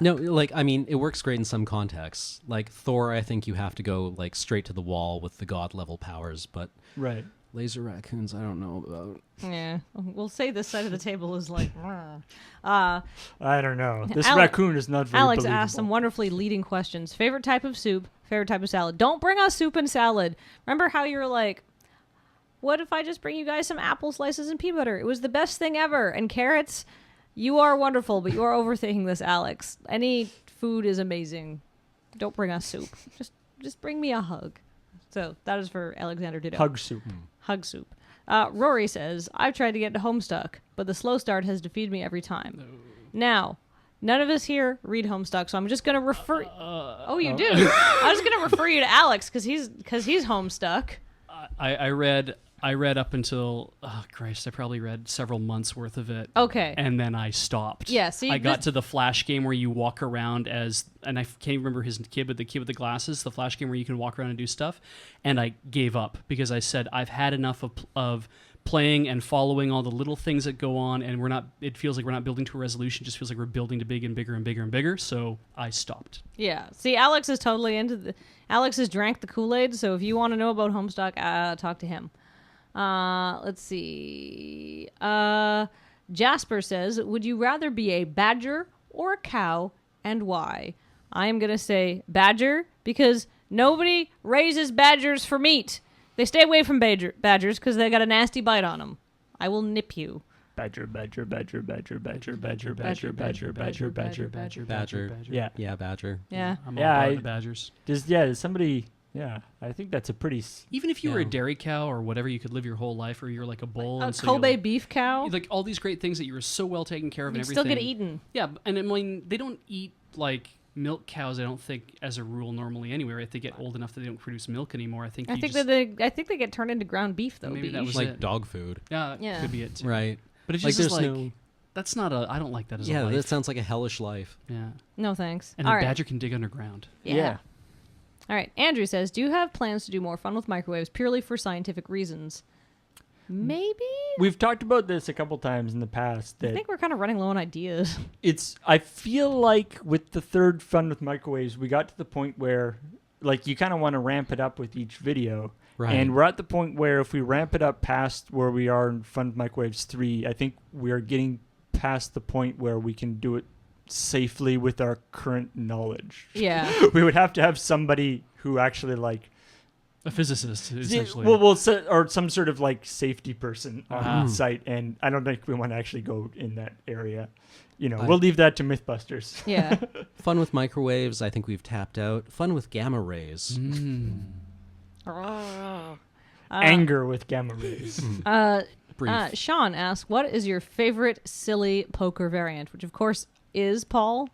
Speaker 2: No, like, I mean, it works great in some contexts. Like Thor, I think you have to go like straight to the wall with the god level powers, but
Speaker 1: right.
Speaker 2: Laser raccoons, I don't know about.
Speaker 3: Yeah, we'll say this side of the table is like.
Speaker 1: I don't know. This raccoon is not very
Speaker 3: Alex
Speaker 1: believable.
Speaker 3: asked some wonderfully leading questions. Favorite type of soup? Favorite type of salad? Don't bring us soup and salad. Remember how you were like, what if I just bring you guys some apple slices and peanut butter? It was the best thing ever. And carrots. You are wonderful, but you are overthinking this, Alex. Any food is amazing. Don't bring us soup. Just bring me a hug. So that is for Alexander Ditto.
Speaker 1: Hug soup.
Speaker 3: Hug soup. Rory says, I've tried to get to Homestuck, but the slow start has defeated me every time. No. Now, none of us here read Homestuck, so I'm just going to refer... oh, you do? I was going to refer you to Alex, because he's Homestuck.
Speaker 4: I read up until, oh Christ, I probably read several months worth of it.
Speaker 3: Okay.
Speaker 4: And then I stopped.
Speaker 3: Yeah, see,
Speaker 4: I got to the Flash game where you walk around and I can't even remember his kid, but the kid with the glasses, the Flash game where you can walk around and do stuff. And I gave up because I said, I've had enough of playing and following all the little things that go on, and it feels like we're not building to a resolution, it just feels like we're building to big and bigger and bigger and bigger, so I stopped.
Speaker 3: Yeah. See, Alex is totally Alex has drank the Kool-Aid, so if you want to know about Homestuck, talk to him. Let's see. Jasper says, would you rather be a badger or a cow, and why? I am going to say badger, because nobody raises badgers for meat. They stay away from badgers because they got a nasty bite on them. I will nip you.
Speaker 1: Badger, badger, badger, badger, badger, badger, badger, badger, badger, badger,
Speaker 2: badger. Yeah, badger.
Speaker 3: Yeah.
Speaker 4: I'm all about the badgers.
Speaker 1: Does somebody... Yeah, I think that's a pretty...
Speaker 4: Even if you were a dairy cow or whatever, you could live your whole life, or you're like a bull.
Speaker 3: A Kobe beef cow?
Speaker 4: Like all these great things that you were so well taken care of and everything.
Speaker 3: Still get eaten.
Speaker 4: Yeah, and I mean, they don't eat like milk cows, I don't think, as a rule normally anyway. Right? If they get old enough that they don't produce milk anymore, I think
Speaker 3: they get turned into ground beef, though.
Speaker 4: Maybe that was
Speaker 2: like dog food.
Speaker 4: Yeah, could be it too.
Speaker 2: Right.
Speaker 4: But it's
Speaker 2: like
Speaker 4: just
Speaker 2: there's
Speaker 4: like... That's not I don't like that as a life.
Speaker 2: Yeah, that sounds like a hellish life.
Speaker 4: Yeah.
Speaker 3: No thanks.
Speaker 4: And a badger can dig underground.
Speaker 3: Yeah. All right. Andrew says, do you have plans to do more fun with microwaves purely for scientific reasons? Maybe?
Speaker 1: We've talked about this a couple times in the past.
Speaker 3: I think we're kind of running low on ideas.
Speaker 1: I feel like with the third Fun with Microwaves, we got to the point where like you kind of want to ramp it up with each video. Right. And we're at the point where if we ramp it up past where we are in Fun with Microwaves 3, I think we are getting past the point where we can do it safely with our current knowledge.
Speaker 3: Yeah.
Speaker 1: We would have to have somebody who actually like
Speaker 4: A physicist, essentially.
Speaker 1: or some sort of like safety person on site, and I don't think we want to actually go in that area. We'll leave that to Mythbusters.
Speaker 3: Yeah.
Speaker 2: Fun with microwaves, I think we've tapped out. Fun with gamma rays.
Speaker 1: Anger with gamma rays.
Speaker 2: Brief.
Speaker 3: Sean asks, what is your favorite silly poker variant? Which, of course, is Paul.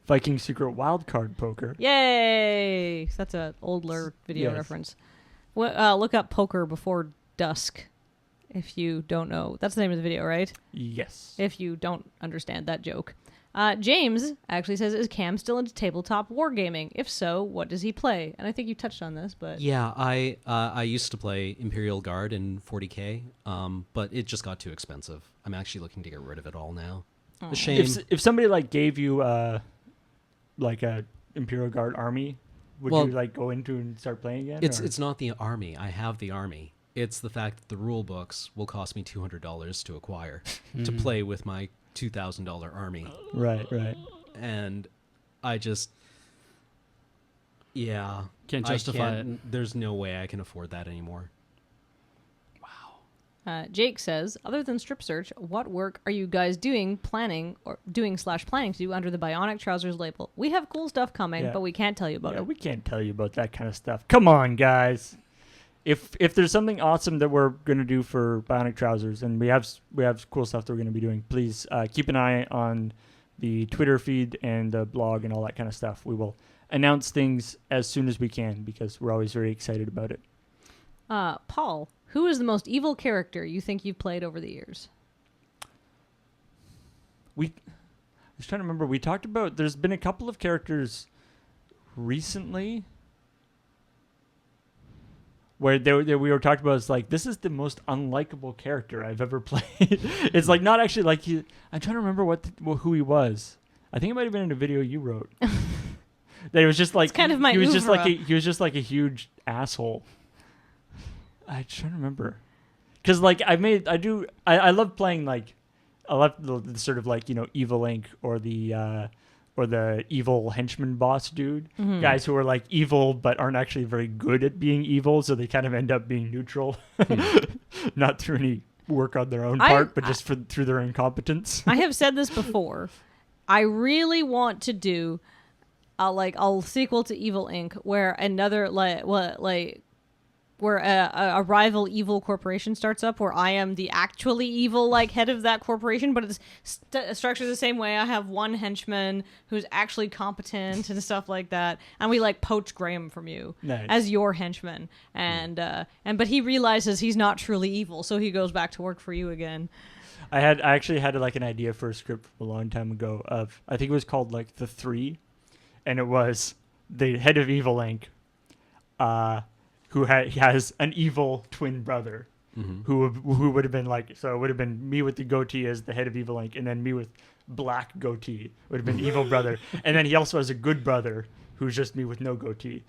Speaker 1: Viking Secret Wildcard Poker.
Speaker 3: Yay! That's an older video
Speaker 1: Yes.
Speaker 3: reference. Look up Poker Before Dusk if you don't know. That's the name of the video, right?
Speaker 1: Yes.
Speaker 3: If you don't understand that joke. James actually says, is Cam still into tabletop wargaming? If so, what does he play? And I think you touched on this, but...
Speaker 2: Yeah, I used to play Imperial Guard in 40K, but it just got too expensive. I'm actually looking to get rid of it all now. A shame.
Speaker 1: If somebody like gave you like a Imperial Guard army, would you like go into and start playing again?
Speaker 2: It's not the army. I have the army. It's the fact that the rule books will cost me $200 to acquire to play with my $2,000 army.
Speaker 1: Right.
Speaker 2: And I just,
Speaker 4: Can't justify it.
Speaker 3: There's
Speaker 2: no way I can afford that anymore.
Speaker 3: Jake says, other than strip search, what work are you guys planning to do under the Bionic Trousers label? We have cool stuff coming, but we can't tell you about it.
Speaker 1: We can't tell you about that kind of stuff. Come on, guys. If there's something awesome that we're going to do for Bionic Trousers, and we have cool stuff that we're going to be doing, please keep an eye on the Twitter feed and the blog and all that kind of stuff. We will announce things as soon as we can because we're always very excited about it.
Speaker 3: Paul, who is the most evil character you think you've played over the years?
Speaker 1: I was trying to remember. We talked about, there's been a couple of characters recently where we were talking about, it's like, this is the most unlikable character I've ever played. It's like not actually like I'm trying to remember who he was. I think it might have been in a video you wrote. That it was just like,
Speaker 3: it's kind of my
Speaker 1: he was just
Speaker 3: oeuvre.
Speaker 1: he was just like a huge asshole. I'm trying to remember. Because like I love playing like, I love the sort of like, Evil Ink or the evil henchman boss dude.
Speaker 3: Mm-hmm.
Speaker 1: Guys who are like evil but aren't actually very good at being evil, so they kind of end up being neutral. Not through any work on their own part, but just through their incompetence.
Speaker 3: I have said this before. I really want to do a sequel to Evil Inc. where another where a rival evil corporation starts up, where I am the actually evil head of that corporation, but it's structured the same way. I have one henchman who's actually competent and stuff like that, and we poach Graham from you as your henchman, and but he realizes he's not truly evil, so he goes back to work for you again.
Speaker 1: I actually had an idea for a script from a long time ago of, I think it was called The Three, and it was the head of Evil Inc. Who has an evil twin brother, who would have been so it would have been me with the goatee as the head of Evil Inc., and then me with black goatee would have been evil brother, and then he also has a good brother who's just me with no goatee.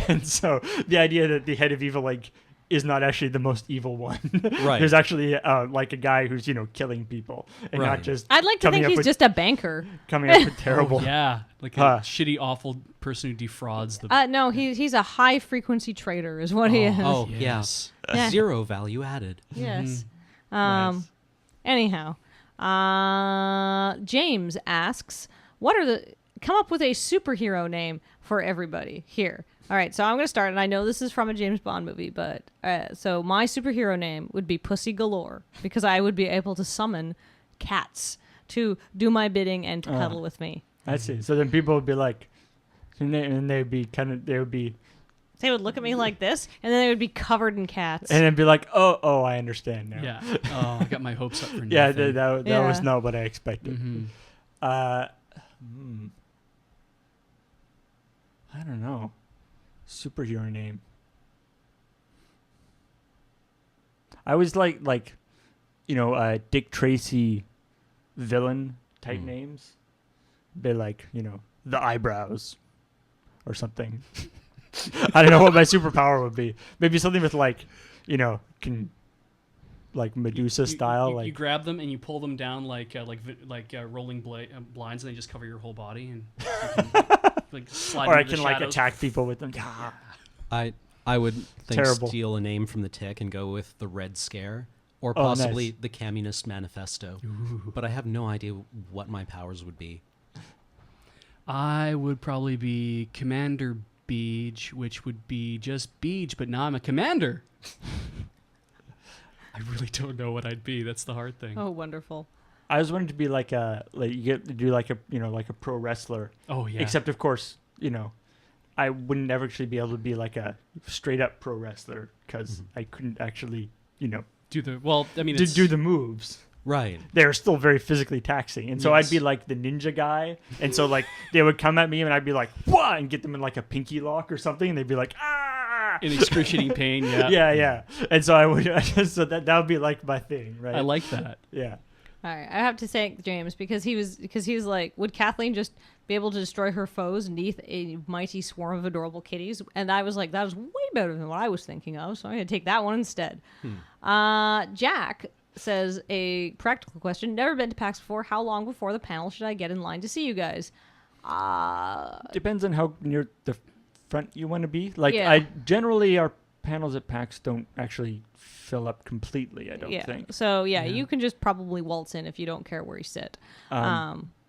Speaker 1: And so the idea that the head of Evil Inc. is not actually the most evil one.
Speaker 2: Right.
Speaker 1: There's actually a guy who's killing people and not just.
Speaker 3: I'd like to think he's just a banker
Speaker 1: coming up with terrible.
Speaker 4: Yeah, a shitty, awful person who defrauds the.
Speaker 3: No, he's a high frequency trader, is what he is.
Speaker 2: Oh,
Speaker 4: yes.
Speaker 3: Yeah.
Speaker 2: Zero value added.
Speaker 3: Yes.
Speaker 1: Nice.
Speaker 3: Anyhow, James asks, come up with a superhero name for everybody here. All right, so I'm going to start, and I know this is from a James Bond movie, but so my superhero name would be Pussy Galore, because I would be able to summon cats to do my bidding and to cuddle with me.
Speaker 1: I see. So then people would be like, and they would be.
Speaker 3: They would look at me like this, and then they would be covered in cats.
Speaker 1: And then be like, oh, I understand now.
Speaker 4: Yeah. Oh, I got my hopes up for nothing.
Speaker 1: Yeah, that was not what I expected.
Speaker 4: Mm-hmm.
Speaker 1: I don't know. Superhero name. I was Dick Tracy villain type names. Be the eyebrows or something. I don't know what my superpower would be. Maybe something with can like Medusa style.
Speaker 4: You grab them and you pull them down like rolling blinds, and they just cover your whole body, and you can, like slide.
Speaker 1: Or I
Speaker 4: into the
Speaker 1: can like
Speaker 4: shadows.
Speaker 1: attack people with them. Yeah.
Speaker 2: I would
Speaker 1: Terrible.
Speaker 2: steal a name from the Tick and go with the Red Scare, or
Speaker 1: Oh,
Speaker 2: possibly
Speaker 1: nice.
Speaker 2: the Communist Manifesto. But I have no idea what my powers would be.
Speaker 4: I would probably be Commander Beej, which would be just Beej, but now I'm a commander. I really don't know what I'd be. That's the hard thing.
Speaker 3: Oh, wonderful.
Speaker 1: I was wanting to be like you get to do like a like a pro wrestler.
Speaker 4: Oh yeah.
Speaker 1: Except of course, I wouldn't ever actually be able to be like a straight up pro wrestler because I couldn't actually,
Speaker 4: do the well. I mean,
Speaker 1: do the moves.
Speaker 2: Right.
Speaker 1: They're still very physically taxing, and so
Speaker 4: Yes.
Speaker 1: I'd be like the ninja guy, and so like they would come at me, and I'd be like, "Wah!" and get them in like a pinky lock or something, and they'd be like, "Ah!"
Speaker 4: in excruciating pain. Yeah.
Speaker 1: yeah. And so I would, so that would be like my thing, right?
Speaker 4: I like that.
Speaker 1: Yeah.
Speaker 3: All right, I have to thank James because he was like, would Kathleen just be able to destroy her foes beneath a mighty swarm of adorable kitties? And I was like, that was way better than what I was thinking of, so I'm gonna take that one instead. Jack says, a practical question: never been to PAX before. How long before the panel should I get in line to see you guys?
Speaker 1: Depends on how near the front you want to be. Like
Speaker 3: Yeah.
Speaker 1: I generally our panels at PAX don't actually fill up completely. I don't think.
Speaker 3: So
Speaker 4: Yeah.
Speaker 3: you can just probably waltz in if you don't care where you sit.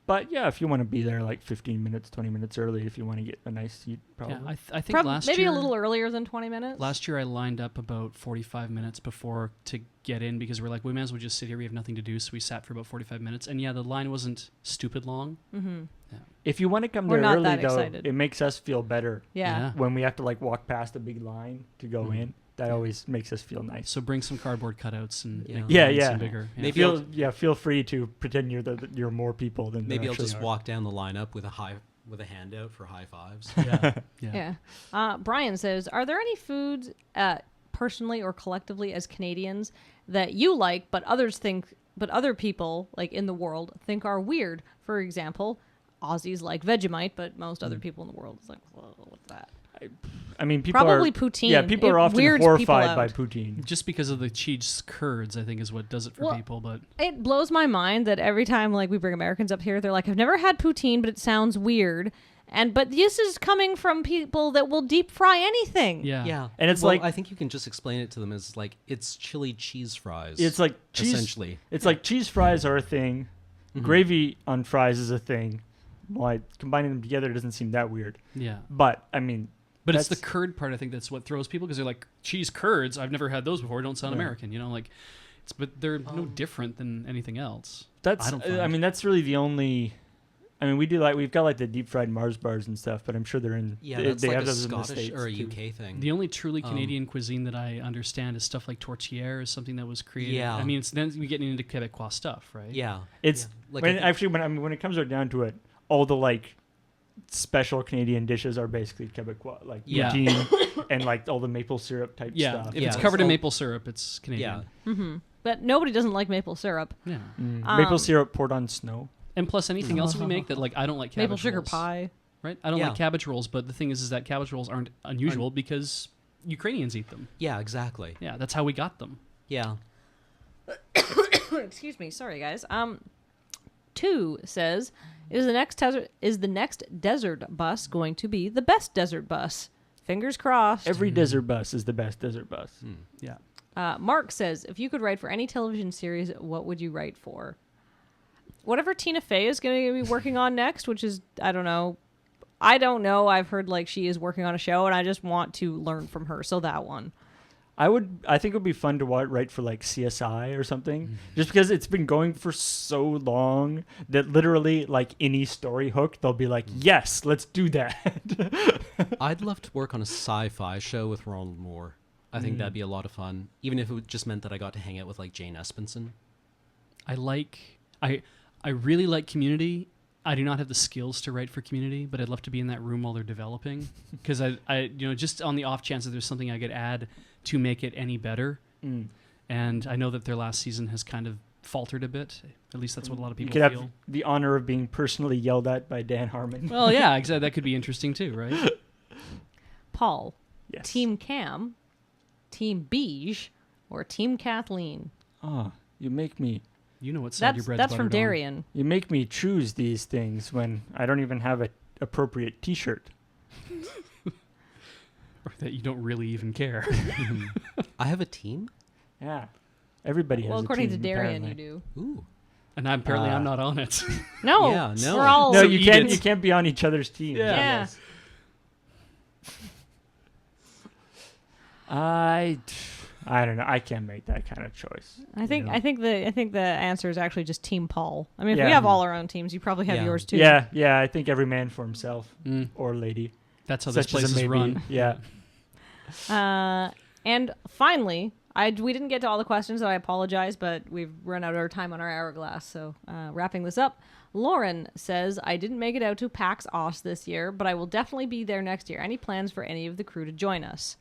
Speaker 1: But yeah, if you want to be there like 15 minutes, 20 minutes early, if you want to get a nice seat, probably.
Speaker 4: Yeah, I think last
Speaker 3: maybe
Speaker 4: year,
Speaker 3: a little earlier than 20 minutes.
Speaker 4: Last year I lined up about 45 minutes before to get in because we're like, we may as well just sit here. We have nothing to do, so we sat for about 45 minutes. And yeah, the line wasn't stupid long.
Speaker 3: Mm-hmm.
Speaker 4: Yeah.
Speaker 1: If you want to come
Speaker 3: We're
Speaker 1: there
Speaker 3: not
Speaker 1: early,
Speaker 3: that
Speaker 1: though,
Speaker 3: excited.
Speaker 1: it makes us feel better
Speaker 3: Yeah.
Speaker 1: when we have to like walk past a big line to go
Speaker 4: Mhm.
Speaker 1: in. That always makes us feel nice.
Speaker 4: So bring some cardboard cutouts and
Speaker 2: Yeah.
Speaker 4: make the
Speaker 1: Yeah,
Speaker 4: line
Speaker 1: yeah.
Speaker 4: seem bigger. Yeah.
Speaker 2: Maybe
Speaker 1: Feel free to pretend you're more people than
Speaker 2: Maybe
Speaker 1: there
Speaker 2: I'll
Speaker 1: actually
Speaker 2: just
Speaker 1: are.
Speaker 2: walk down the lineup with a handout for high fives.
Speaker 3: Yeah. Brian says, are there any foods, personally or collectively as Canadians, that you like but other people like in the world think are weird? For example, Aussies like Vegemite, but most other people in the world is like, whoa, what's that?
Speaker 1: I mean, people
Speaker 3: Probably
Speaker 1: are
Speaker 3: poutine.
Speaker 1: Yeah, people
Speaker 3: It
Speaker 1: are often
Speaker 3: weirds people
Speaker 1: horrified by
Speaker 3: out.
Speaker 1: poutine.
Speaker 4: Just because of the cheese curds, I think, is what does it for
Speaker 3: Well,
Speaker 4: people. But
Speaker 3: It blows my mind that every time like we bring Americans up here, they're like, I've never had poutine, but it sounds weird. But this is coming from people that will deep fry anything.
Speaker 4: yeah,
Speaker 2: Yeah.
Speaker 1: And it's
Speaker 2: Well,
Speaker 1: like-
Speaker 2: I think you can just explain it to them as like it's chili cheese fries.
Speaker 1: It's like cheese.
Speaker 2: essentially.
Speaker 1: It's like cheese fries are a thing. Gravy on fries is a thing. Why combining them together doesn't seem that weird.
Speaker 4: yeah.
Speaker 1: But I mean,
Speaker 4: But it's the
Speaker 1: that's-
Speaker 4: curd part. I think that's what throws people because they're like cheese curds. I've never had those before. Don't sound
Speaker 1: Yeah.
Speaker 4: American, like. But they're no different than anything else.
Speaker 1: that's.
Speaker 4: I don't
Speaker 1: I
Speaker 4: find.
Speaker 1: mean, that's really the only. I mean, we've got like the deep fried Mars bars and stuff, but I'm sure they're in.
Speaker 2: Yeah,
Speaker 1: they,
Speaker 2: that's
Speaker 1: they
Speaker 2: like
Speaker 1: have
Speaker 2: a
Speaker 1: those in the
Speaker 2: Scottish
Speaker 1: States
Speaker 2: or a
Speaker 1: too.
Speaker 2: UK thing.
Speaker 4: The only truly Canadian cuisine that I understand is stuff like tourtière is something that was created.
Speaker 2: Yeah.
Speaker 4: I mean, it's then we getting into Quebecois stuff, right?
Speaker 2: Yeah.
Speaker 1: It's
Speaker 2: yeah. Like I think-
Speaker 1: when it comes right down to it, all the like special Canadian dishes are basically Quebecois, like
Speaker 4: Yeah.
Speaker 1: poutine and like all the maple syrup type
Speaker 4: Yeah.
Speaker 1: stuff.
Speaker 4: If
Speaker 2: Yeah,
Speaker 4: it's
Speaker 2: it's
Speaker 4: covered in
Speaker 2: all-
Speaker 4: maple syrup, it's
Speaker 2: yeah.
Speaker 4: Canadian.
Speaker 3: Mm-hmm. But nobody doesn't like maple syrup.
Speaker 4: Yeah.
Speaker 1: Maple syrup poured on snow.
Speaker 4: And plus anything else we make that like I don't like cabbage
Speaker 3: Maple sugar
Speaker 4: rolls,
Speaker 3: pie.
Speaker 4: right? I don't
Speaker 2: Yeah.
Speaker 4: like cabbage rolls, but the thing is that cabbage rolls aren't unusual because Ukrainians eat them.
Speaker 2: Yeah, exactly.
Speaker 4: Yeah, that's how we got them.
Speaker 2: Yeah.
Speaker 3: Excuse me, sorry guys. 2 says, is the next desert bus going to be the best desert bus? Fingers crossed.
Speaker 1: Every desert bus is the best desert bus.
Speaker 4: Yeah.
Speaker 3: Mark says, if you could write for any television series, what would you write for? Whatever Tina Fey is going to be working on next, which is, I don't know. I've heard like she is working on a show and I just want to learn from her. So that one.
Speaker 1: I think it would be fun to write for like CSI or something, just because it's been going for so long that literally like any story hook, they'll be like, yes, let's do that.
Speaker 2: I'd love to work on a sci-fi show with Ronald Moore. I think that'd be a lot of fun, even if it just meant that I got to hang out with like Jane Espenson.
Speaker 4: I really like Community. I do not have the skills to write for Community, but I'd love to be in that room while they're developing because I just on the off chance that there's something I could add to make it any better. And I know that their last season has kind of faltered a bit. At least that's what a lot of
Speaker 1: You
Speaker 4: people
Speaker 1: could
Speaker 4: feel.
Speaker 1: have the honor of being personally yelled at by Dan Harmon.
Speaker 4: Well, yeah, exactly. That could be interesting too, right?
Speaker 3: Paul,
Speaker 1: Yes.
Speaker 3: Team Cam, Team Beej, or Team Kathleen?
Speaker 1: Oh, you make me
Speaker 4: You know what side your bread's
Speaker 3: That's from
Speaker 4: buttered on.
Speaker 3: Darien.
Speaker 1: choose these things when I don't even have a appropriate T-shirt.
Speaker 4: Or that you don't really even care.
Speaker 2: I have a team?
Speaker 1: Yeah, everybody has.
Speaker 3: Well,
Speaker 1: a
Speaker 3: according
Speaker 1: team,
Speaker 3: to Darien,
Speaker 1: apparently.
Speaker 3: you do.
Speaker 2: Ooh.
Speaker 4: And apparently I'm not on it.
Speaker 3: No,
Speaker 2: Yeah, no.
Speaker 3: we're all
Speaker 1: No,
Speaker 4: So
Speaker 1: you
Speaker 4: eat
Speaker 1: can't.
Speaker 4: it.
Speaker 1: You can't be on each other's team.
Speaker 4: Yeah.
Speaker 3: Yeah.
Speaker 1: I don't know. I can't make that kind of choice.
Speaker 3: I think
Speaker 1: you know?
Speaker 3: I think the answer is actually just Team Paul. I mean, if
Speaker 1: Yeah.
Speaker 3: we have all our own teams, you probably have
Speaker 2: Yeah.
Speaker 3: yours too.
Speaker 1: Yeah. I think every man for himself
Speaker 4: Mm,
Speaker 1: or lady.
Speaker 4: that's how this
Speaker 1: Such
Speaker 4: place
Speaker 1: as a
Speaker 4: is
Speaker 1: maybe.
Speaker 4: run.
Speaker 1: Yeah.
Speaker 3: And finally, we didn't get to all the questions, so I apologize, but we've run out of our time on our hourglass. So wrapping this up, Lauren says, I didn't make it out to PAX Aus this year, but I will definitely be there next year. Any plans for any of the crew to join us?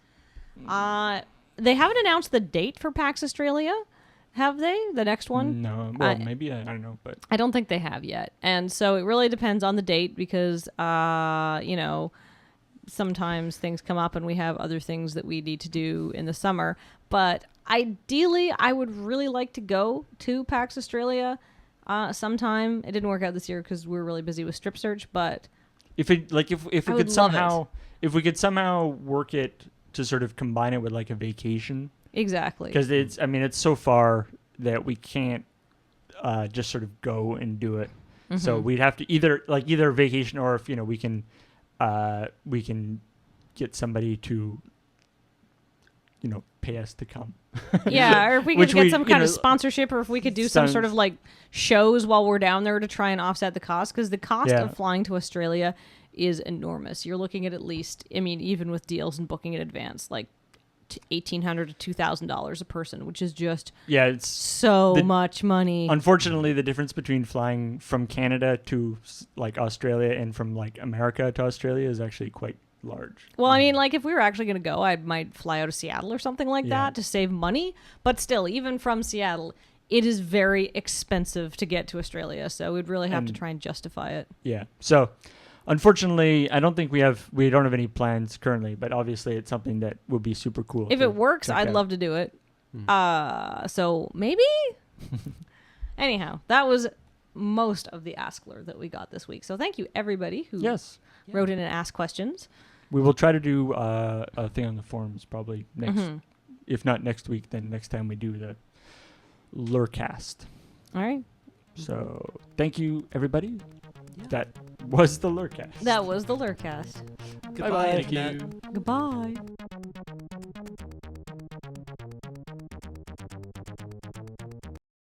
Speaker 3: They haven't announced the date for PAX Australia, have they? The next one?
Speaker 1: No. Well, maybe I don't know, but
Speaker 3: I don't think they have yet. And so it really depends on the date because, sometimes things come up and we have other things that we need to do in the summer. But ideally, I would really like to go to PAX Australia sometime. It didn't work out this year because we were really busy with Strip Search, but
Speaker 1: if it like if we
Speaker 3: I would
Speaker 1: could
Speaker 3: love
Speaker 1: somehow work it to sort of combine it with like a vacation,
Speaker 3: exactly.
Speaker 1: because it's so far that we can't just sort of go and do it. So we'd have to either vacation, or if we can get somebody to pay us to come.
Speaker 3: Yeah, or if we could
Speaker 1: Which
Speaker 3: get
Speaker 1: we,
Speaker 3: some
Speaker 1: you
Speaker 3: kind of
Speaker 1: know,
Speaker 3: sponsorship, or if we could do some sort of like shows while we're down there to try and offset the cost, because the cost
Speaker 1: Yeah.
Speaker 3: of flying to Australia is enormous. You're looking at least, even with deals and booking in advance, like $1,800 to $2,000 a person, which is just
Speaker 1: Yeah, it's
Speaker 3: so much money.
Speaker 1: unfortunately the difference between flying from Canada to like Australia and from like America to Australia is actually quite large.
Speaker 3: Well, like if we were actually going to go, I might fly out of Seattle or something like
Speaker 1: Yeah.
Speaker 3: that to save money. But still, even from Seattle, it is very expensive to get to Australia. So we'd really have to
Speaker 1: And-
Speaker 3: try and justify it.
Speaker 1: Yeah. So unfortunately, I don't think we don't have any plans currently, but obviously it's something that would be super cool.
Speaker 3: If
Speaker 1: to
Speaker 3: it works,
Speaker 1: check
Speaker 3: I'd
Speaker 1: out.
Speaker 3: love to do it. So maybe? Anyhow, that was most of the Askler that we got this week. So thank you, everybody who
Speaker 1: Yes.
Speaker 3: wrote in and asked questions.
Speaker 1: We will try to do a thing on the forums probably next,
Speaker 3: Mhm.
Speaker 1: if not next week, then next time we do the LRRcast.
Speaker 3: All right.
Speaker 1: So thank you, everybody. That was the LRRcast.
Speaker 3: That was the LRRcast.
Speaker 4: Goodbye.
Speaker 1: Bye-bye.
Speaker 4: Thank you.
Speaker 3: Goodbye.